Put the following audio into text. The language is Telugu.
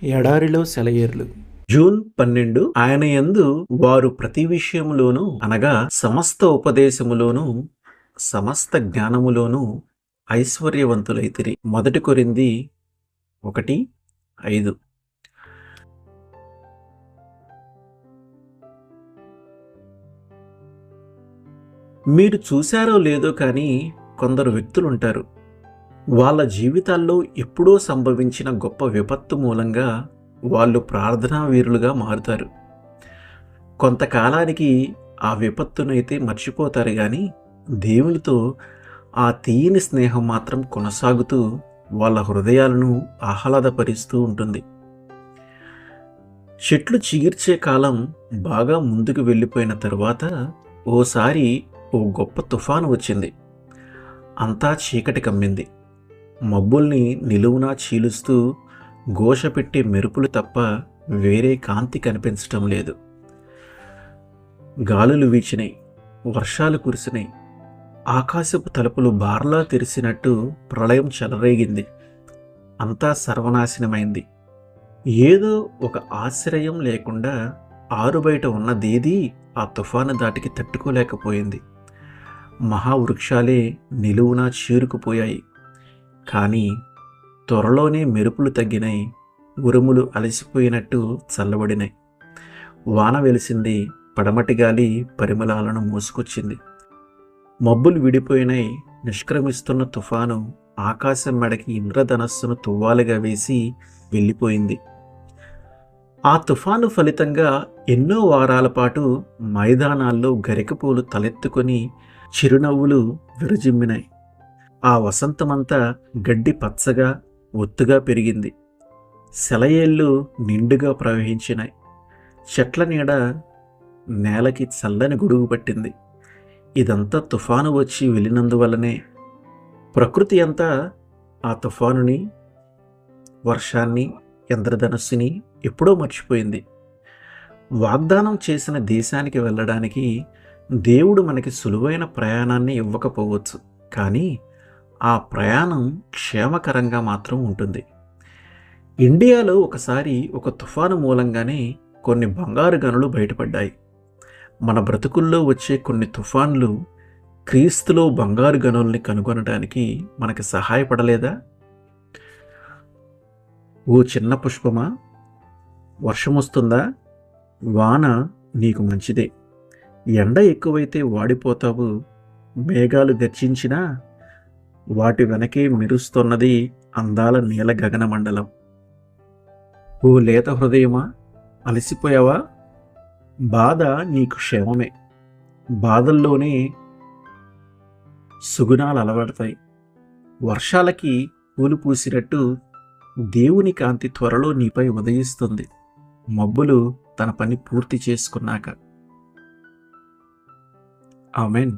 ఎడారిలో సెలయేర్లు. జూన్ 12 ఆయన యందు వారు ప్రతి విషయములోను అనగా సమస్త ఉపదేశములోను సమస్త జ్ఞానములోను ఐశ్వర్యవంతులైతిరి. 1 కొరింథీ 1:5. మీరు చూశారో లేదో కానీ కొందరు వ్యక్తులుంటారు. వాళ్ళ జీవితాల్లో ఎప్పుడో సంభవించిన గొప్ప విపత్తు మూలంగా వాళ్ళు ప్రార్థనా వీరులుగా మారుతారు. కొంతకాలానికి ఆ విపత్తునైతే మర్చిపోతారు కానీ దేవునితో ఆ తీయని స్నేహం మాత్రం కొనసాగుతూ వాళ్ళ హృదయాలను ఆహ్లాదపరుస్తూ ఉంటుంది. చెట్లు చిగిర్చే కాలం బాగా ముందుకు వెళ్ళిపోయిన తరువాత ఓసారి ఓ గొప్ప తుఫాను వచ్చింది. అంతా చీకటి కమ్మింది. మబ్బుల్ని నిలువునా చీలుస్తూ ఘోష పెట్టే మెరుపులు తప్ప వేరే కాంతి కనిపించటం లేదు. గాలులు వీచినాయి, వర్షాలు కురిసినాయి, ఆకాశపు తలుపులు బార్లా తెరిసినట్టు ప్రళయం చెలరేగింది. అంతా సర్వనాశనమైంది. ఏదో ఒక ఆశ్రయం లేకుండా ఆరుబయట ఉన్నదేదీ ఆ తుఫాను దాటికి తట్టుకోలేకపోయింది. మహావృక్షాలే నిలువునా చీరుకుపోయాయి. కానీ త్వరలోనే మెరుపులు తగ్గినాయి, ఉరుములు అలసిపోయినట్టు చల్లబడినాయి. వాన వెలిసింది, పడమటి గాలి పరిమళాలను మోసుకొచ్చింది. మబ్బులు విడిపోయినాయి. నిష్క్రమిస్తున్న తుఫాను ఆకాశం మెడకి ఇంద్రధనస్సును తువ్వాలుగా వేసి వెళ్ళిపోయింది. ఆ తుఫాను ఫలితంగా ఎన్నో వారాల పాటు మైదానాల్లో గరికపూలు తలెత్తుకొని చిరునవ్వులు విరజిమ్మినాయి. ఆ వసంతమంతా గడ్డి పచ్చగా ఒత్తుగా పెరిగింది. సెలయేళ్ళు నిండుగా ప్రవహించినాయి. చెట్ల నీడ నేలకి చల్లని గొడుగు పట్టింది. ఇదంతా తుఫాను వచ్చి వెళ్ళినందువల్లనే. ప్రకృతి అంతా ఆ తుఫానుని, వర్షాన్ని, ఇంద్రధనుస్సుని ఎప్పుడో మర్చిపోయింది. వాగ్దానం చేసిన దేశానికి వెళ్ళడానికి దేవుడు మనకి సులువైన ప్రయాణాన్ని ఇవ్వకపోవచ్చు, కానీ ఆ ప్రయాణం క్షేమకరంగా మాత్రం ఉంటుంది. ఇండియాలో ఒకసారి ఒక తుఫాను మూలంగానే కొన్ని బంగారు గనులు బయటపడ్డాయి. మన బ్రతుకుల్లో వచ్చే కొన్ని తుఫాన్లు క్రీస్తులో బంగారు గనుల్ని కనుగొనడానికి మనకి సహాయపడలేదా? ఓ చిన్న పుష్పమా, వర్షం వస్తుందా? వాన నీకు మంచిదే. ఎండ ఎక్కువైతే వాడిపోతావు. మేఘాలు గర్జించినా వాటి వెనకే మెరుస్తున్నది అందాల నీల గగనమండలం. ఓ లేత హృదయమా, అలసిపోయావా? బాధ నీకు క్షేమమే. బాధల్లోనే సుగుణాలు అలవడతాయి. వర్షాలకి పూలు పూసినట్టు దేవుని కాంతి త్వరలో నీపై ఉదయిస్తుంది, మబ్బులు తన పని పూర్తి చేసుకున్నాక. ఆమెన్.